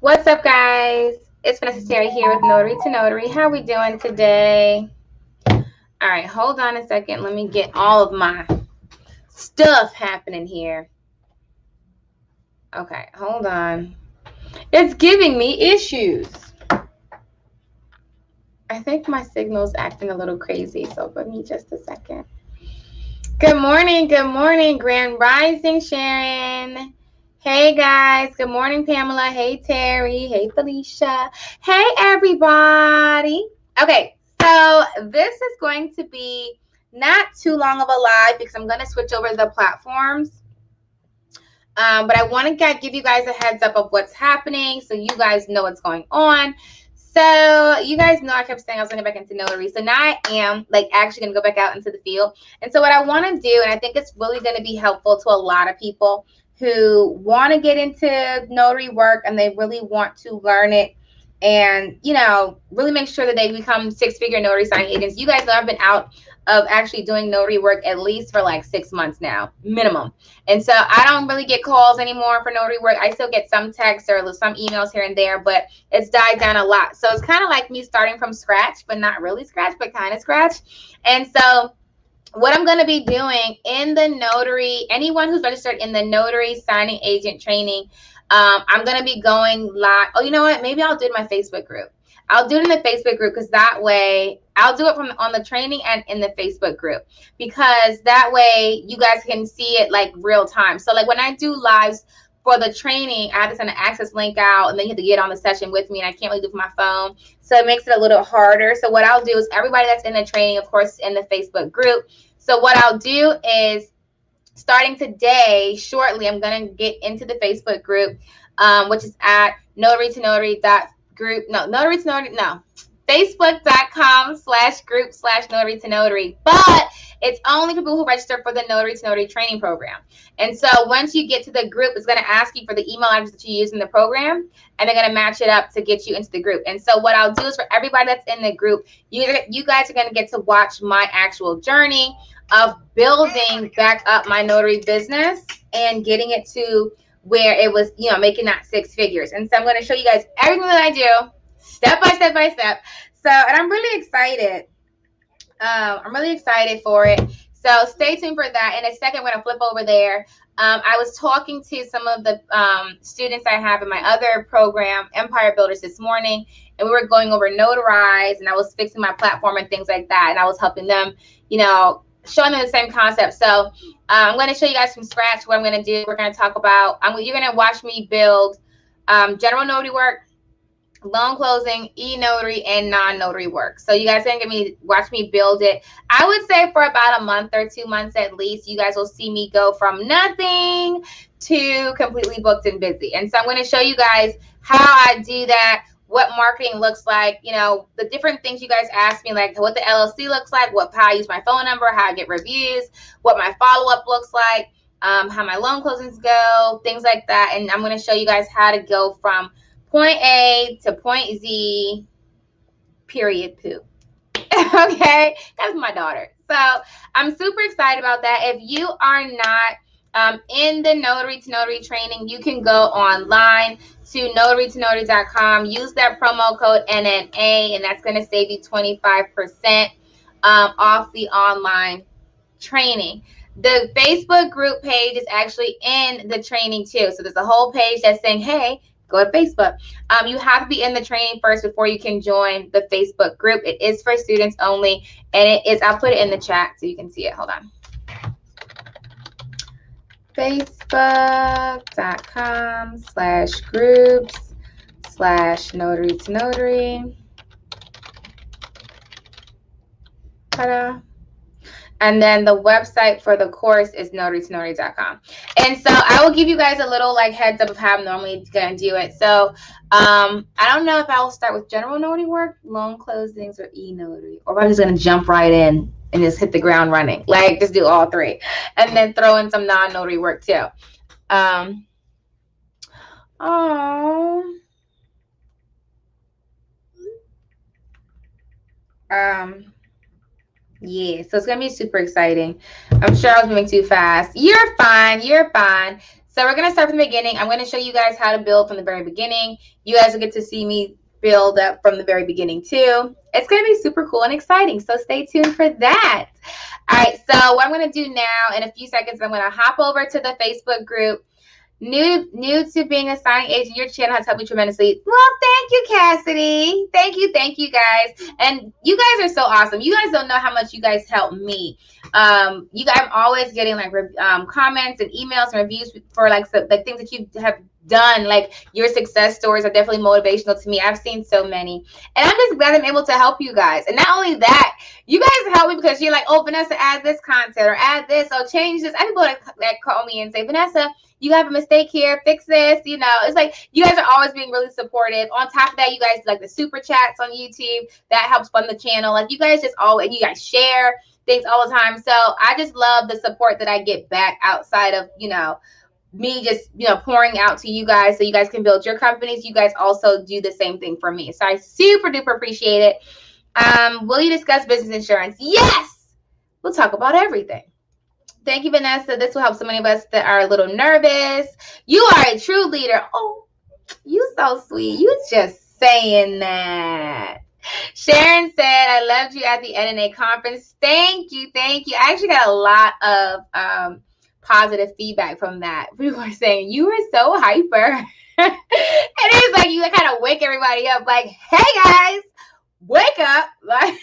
What's up, guys? It's Vanessa here with Notary to Notary. How we doing today? All right, hold on a second. Let me get all of my stuff happening here. Okay, hold on. It's giving me issues. I think my signal's acting a little crazy, so give me just a second. Good morning, Grand Rising, Sharon. Hey guys, good morning, Pamela. Hey Terry. Hey Felicia. Hey everybody. Okay, so this is going to be not too long of a live because I'm going to switch over the platforms. But I want to give you guys a heads up of what's happening so you guys know what's going on. So you guys know I kept saying I was going to go back into Notary. So now I am actually going to go back out into the field. And so what I want to do, and I think it's really going to be helpful to a lot of people who want to get into Notary work and they really want to learn it and, really make sure that they become six-figure Notary signing agents. You guys know I've been out of actually doing Notary work at least for like 6 months now, minimum. And so I don't really get calls anymore for Notary work. I still get some texts or some emails here and there, but it's died down a lot. So it's kind of like me starting from scratch, but not really scratch, but kind of scratch. And so what I'm going to be doing in the Notary, anyone who's registered in the Notary signing agent training, I'm going to be going live. Oh, you know what? Maybe I'll do it in my Facebook group. I'll do it in the Facebook group because that way I'll do it on the training and in the Facebook group because that way you guys can see it like real time. So like when I do lives for the training, I have to send an access link out and then you have to get on the session with me and I can't really do it from my phone. So it makes it a little harder. So what I'll do is everybody that's in the training, of course, in the Facebook group. So what I'll do is starting today, shortly, I'm going to get into the Facebook group, which is at Facebook.com/group/Notary to Notary. But it's only people who register for the Notary to Notary training program. And so once you get to the group, it's going to ask you for the email address that you use in the program, and they're going to match it up to get you into the group. And so what I'll do is for everybody that's in the group, you guys are going to get to watch my actual journey of building back up my Notary business and getting it to where it was, making that 6 figures. And so I'm going to show you guys everything that I do step by step by step. So, and I'm really excited. I'm really excited for it. So stay tuned for that. In a second, we're going to flip over there. I was talking to some of the students I have in my other program, Empire Builders, this morning, and we were going over Notarize, and I was fixing my platform and things like that, and I was helping them, showing them the same concept. So I'm going to show you guys from scratch what I'm going to do. We're going to talk about, you're going to watch me build general notary work, loan closing, e-notary, and non-notary work. So you guys are going to watch me build it. I would say for about a month or 2 months at least, you guys will see me go from nothing to completely booked and busy. And so I'm going to show you guys how I do that, what marketing looks like, the different things you guys ask me, like what the LLC looks like, how I use my phone number, how I get reviews, what my follow-up looks like, how my loan closings go, things like that. And I'm going to show you guys how to go from point A to point Z, period, poo. Okay, that's my daughter. So I'm super excited about that. If you are not in the Notary to Notary training, you can go online to notarytonotary.com. Use that promo code NNA, and that's going to save you 25% off the online training. The Facebook group page is actually in the training too. So there's a whole page that's saying, hey, go to Facebook. You have to be in the training first before you can join the Facebook group. It is for students only, and it is, I'll put it in the chat so you can see it. Hold on. Facebook.com/groups/notary to notary. Ta-da. And then the website for the course is notarytonotary.com. And so I will give you guys a little heads up of how I'm normally going to do it. So I don't know if I will start with general notary work, loan closings, or e-notary. Or if I'm just going to jump right in and just hit the ground running. Just do all three. And then throw in some non-notary work too. Yeah, so it's going to be super exciting. I'm sure I was moving too fast. You're fine. So we're going to start from the beginning. I'm going to show you guys how to build from the very beginning. You guys will get to see me build up from the very beginning too. It's going to be super cool and exciting. So stay tuned for that. All right. So what I'm going to do now in a few seconds, I'm going to hop over to the Facebook group. New to being a signing agent, your channel has helped me tremendously. Well, thank you, Cassidy. Thank you guys. And you guys are so awesome. You guys don't know how much you guys help me. I'm always getting like comments and emails and reviews for like things that you have done. Like your success stories are definitely motivational to me. I've seen so many, and I'm just glad I'm able to help you guys. And not only that, you guys help me because you're like, oh, Vanessa, add this content or add this or change this. I have people that call me and say, Vanessa, you have a mistake here, fix this. You know, it's like you guys are always being really supportive. On top of that, you guys like the super chats on YouTube. That helps fund the channel. Like you guys just always, you guys share things all the time. So I just love the support that I get back outside of, you know, me just, you know, pouring out to you guys so you guys can build your companies. You guys also do the same thing for me. So I super duper appreciate it. Will you discuss business insurance? Yes. We'll talk about everything. Thank you, Vanessa. This will help so many of us that are a little nervous. You are a true leader. Oh, you so sweet. You just saying that. Sharon said, I loved you at the NNA conference. Thank you. I actually got a lot of positive feedback from that. People were saying, you were so hyper. And it's like you kind of wake everybody up like, hey, guys, wake up. Like,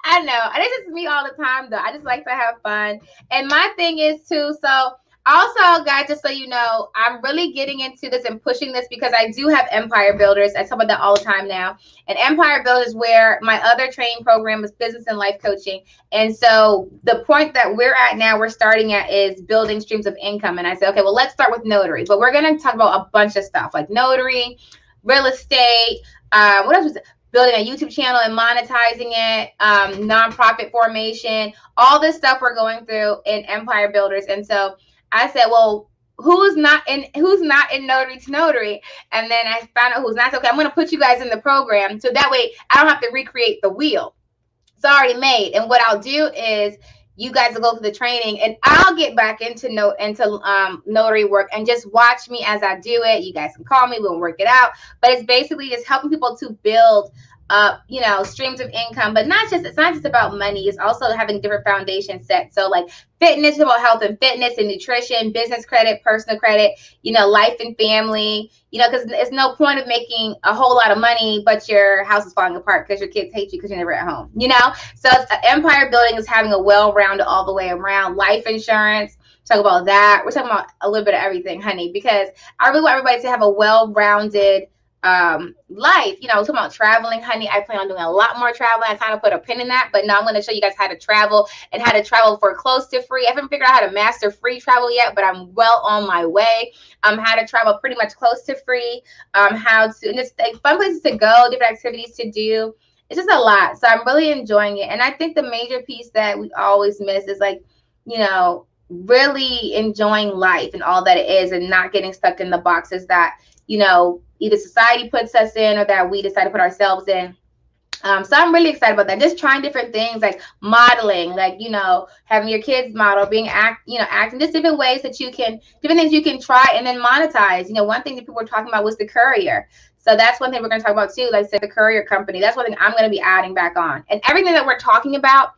I know. And it's just me all the time, though. I just like to have fun. And my thing is, too, so also, guys, just so you know, I'm really getting into this and pushing this because I do have Empire Builders. I talk about that all the time now. And Empire Builders is where my other training program is business and life coaching. And so the point that we're at now, we're starting at is building streams of income. And I said, okay, well, let's start with Notary. But we're going to talk about a bunch of stuff like Notary, real estate, what else was it? Building a YouTube channel and monetizing it, nonprofit formation, all this stuff we're going through in Empire Builders. And so I said, well, who's not in Notary to Notary? And then I found out who's not. So, okay, I'm going to put you guys in the program so that way I don't have to recreate the wheel. It's already made. And what I'll do is you guys will go through the training and I'll get back into notary work and just watch me as I do it. You guys can call me, we'll work it out. But it's basically just helping people to build you know, streams of income, but it's not just about money. It's also having different foundations set. So like fitness, about health and fitness and nutrition, business credit, personal credit, you know, life and family, you know, because there's no point of making a whole lot of money, but your house is falling apart because your kids hate you because you're never at home, you know? So it's, empire building is having a well-rounded all the way around. Life insurance, talk about that. We're talking about a little bit of everything, honey, because I really want everybody to have a well-rounded life. You know, talking about traveling, honey. I plan on doing a lot more traveling. I kind of put a pin in that, but now I'm going to show you guys how to travel and how to travel for close to free. I haven't figured out how to master free travel yet, but I'm well on my way. How to travel pretty much close to free. How to, and just like fun places to go, different activities to do. It's just a lot. So I'm really enjoying it. And I think the major piece that we always miss is like, you know, really enjoying life and all that it is and not getting stuck in the boxes that, you know, either society puts us in or that we decide to put ourselves in. So I'm really excited about that. Just trying different things like modeling, like, you know, having your kids model, acting, just different ways that you can, different things you can try and then monetize. You know, one thing that people were talking about was the courier. So that's one thing we're going to talk about too. Like I said, the courier company, that's one thing I'm going to be adding back on. And everything that we're talking about,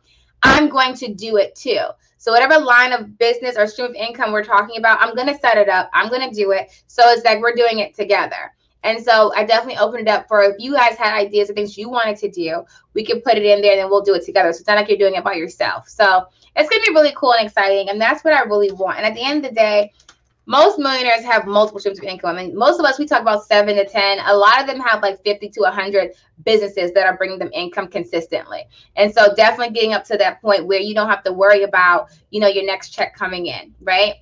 I'm going to do it too. So whatever line of business or stream of income we're talking about, I'm going to set it up. I'm going to do it. So it's like we're doing it together. And so I definitely opened it up for if you guys had ideas of things you wanted to do, we can put it in there and then we'll do it together. So it's not like you're doing it by yourself. So it's going to be really cool and exciting. And that's what I really want. And at the end of the day, most millionaires have multiple streams of income. I mean, most of us, we talk about 7 to 10. A lot of them have like 50 to 100 businesses that are bringing them income consistently. And so definitely getting up to that point where you don't have to worry about, you know, your next check coming in, right?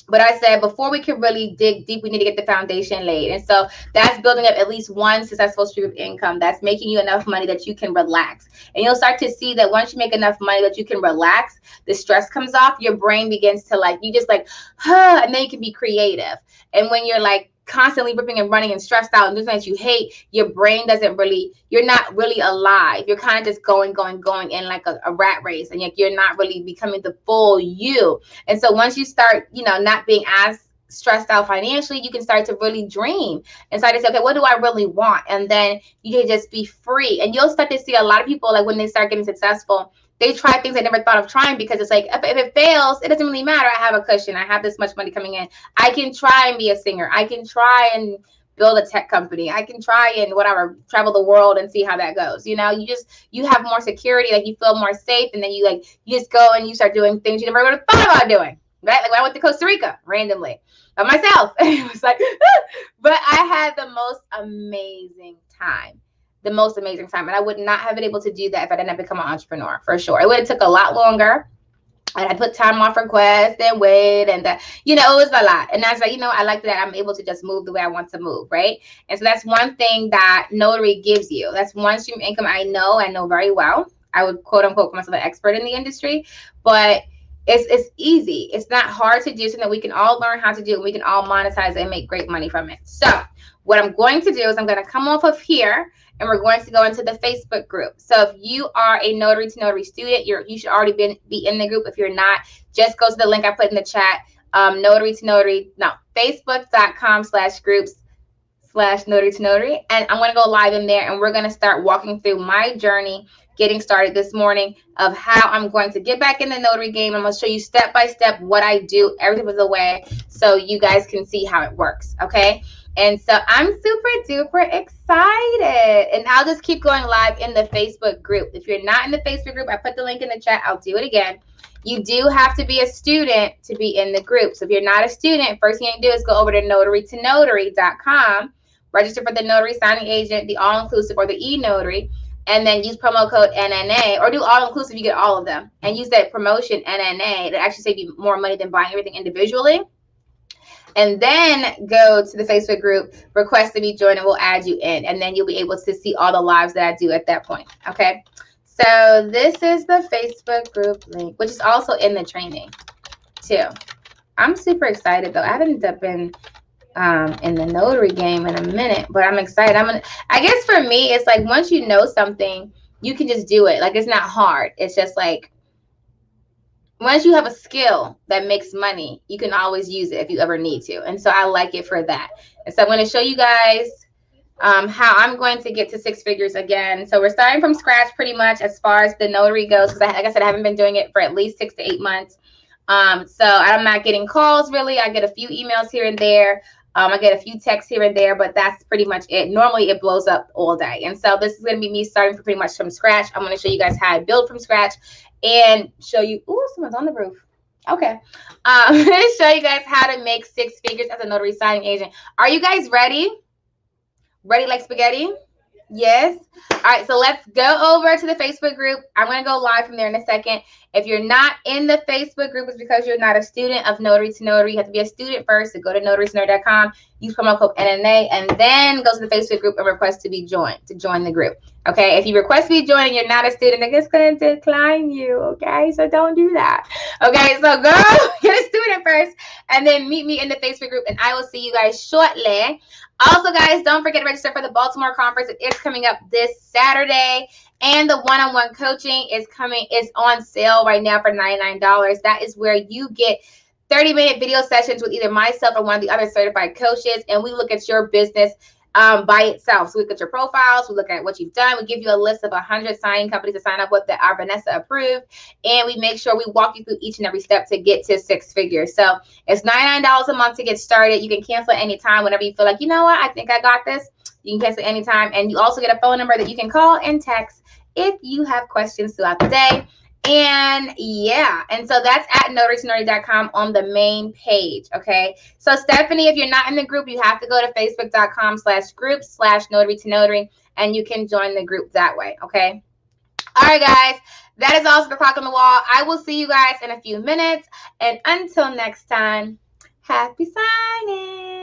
But I said before we can really dig deep, we need to get the foundation laid. And so that's building up at least one successful stream of income that's making you enough money that you can relax. And you'll start to see that once you make enough money that you can relax, the stress comes off, your brain begins to like, you just like, huh, and then you can be creative. And when you're like constantly ripping and running and stressed out and doing things you hate, your brain doesn't really, you're not really alive. You're kind of just going in like a rat race, and you're not really becoming the full you. And so once you start, not being as stressed out financially, you can start to really dream and start to say, okay, what do I really want? And then you can just be free. And you'll start to see a lot of people, like when they start getting successful, they try things they never thought of trying, because it's like, if it fails, it doesn't really matter. I have a cushion. I have this much money coming in. I can try and be a singer. I can try and build a tech company. I can try and whatever, travel the world and see how that goes. You have more security, like you feel more safe. And then you just go and you start doing things you never would have thought about doing, right? Like when I went to Costa Rica randomly by myself, and it was like, but I had the most amazing time. And I would not have been able to do that if I didn't become an entrepreneur, for sure. It would have took a lot longer. And I put time off requests and wait, and it was a lot. And I was like, I like that I'm able to just move the way I want to move, right? And so that's one thing that Notary gives you. That's one stream of income I know very well. I would quote unquote call myself an expert in the industry, but it's easy. It's not hard to do, something that we can all learn how to do, and we can all monetize it and make great money from it. So what I'm going to do is I'm going to come off of here, and we're going to go into the Facebook group. So if you are a Notary to Notary student, you should already be in the group. If you're not, just go to the link I put in the chat, facebook.com/groups/Notary to Notary. And I'm going to go live in there, and we're going to start walking through my journey, getting started this morning, of how I'm going to get back in the notary game. I'm going to show you step by step what I do every step of the way, so you guys can see how it works. Okay. And so I'm super duper excited, and I'll just keep going live in the Facebook group. If you're not in the Facebook group, I put the link in the chat. I'll do it again. You do have to be a student to be in the group. So if you're not a student, first thing you do is go over to notarytonotary.com, register for the notary signing agent, the all-inclusive or the e-notary, and then use promo code NNA, or do all-inclusive, you get all of them, and use that promotion NNA. It'll actually save you more money than buying everything individually. And then go to the Facebook group, request to be joined, and we'll add you in. And then you'll be able to see all the lives that I do at that point. Okay. So this is the Facebook group link, which is also in the training too. I'm super excited though. I haven't been in the notary game in a minute, but I'm excited. I guess for me, it's like once you know something, you can just do it. Like it's not hard. It's just like, once you have a skill that makes money, you can always use it if you ever need to. And so I like it for that. And so I'm going to show you guys how I'm going to get to 6 figures again. So we're starting from scratch pretty much as far as the notary goes, because like I said, I haven't been doing it for at least 6 to 8 months. So I'm not getting calls really. I get a few emails here and there. I get a few texts here and there, but that's pretty much it. Normally it blows up all day. And so this is going to be me starting pretty much from scratch. I'm going to show you guys how I build from scratch and show you, ooh, someone's on the roof. Okay. I'm going to show you guys how to make 6 figures as a notary signing agent. Are you guys ready? Ready like spaghetti? Yes. All right. So let's go over to the Facebook group. I'm going to go live from there in a second. If you're not in the Facebook group, it's because you're not a student of Notary to Notary. You have to be a student first. So go to notarytonotary.com, use promo code NNA, and then go to the Facebook group and request to be joined, to join the group. Okay. If you request to be joined and you're not a student, they're just going to decline you. Okay. So don't do that. Okay. So go get a student first and then meet me in the Facebook group, and I will see you guys shortly. Also, guys, don't forget to register for the Baltimore conference. It is coming up this Saturday, and the one-on-one coaching is on sale right now for $99. That is where you get 30-minute video sessions with either myself or one of the other certified coaches, and we look at your business by itself. So we look at your profiles, we look at what you've done, we give you a list of 100 signing companies to sign up with that are Vanessa approved, and we make sure we walk you through each and every step to get to 6 figures. So it's $99 a month to get started. You can cancel at any time whenever you feel like, you know what, I think I got this. You can cancel at any time, and you also get a phone number that you can call and text if you have questions throughout the day. And yeah, and so that's at notarytonotary.com on the main page. Okay. So Stephanie, if you're not in the group, you have to go to facebook.com/group/notarytonotary, and you can join the group that way. Okay. All right, guys, that is also the clock on the wall. I will see you guys in a few minutes. And until next time, happy signing.